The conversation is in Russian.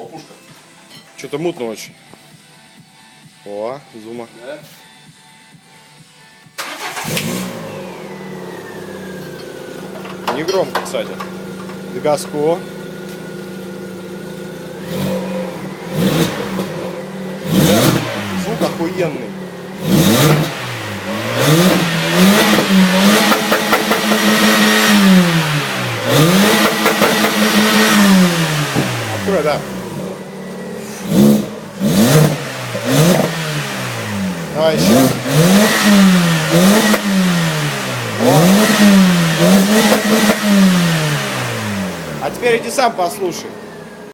пушка. Что-то мутно очень. О, зума. Да? Не громко, кстати. Дегаско. Да, звук охуенный. Открой, да. Давай еще. А теперь иди сам послушай.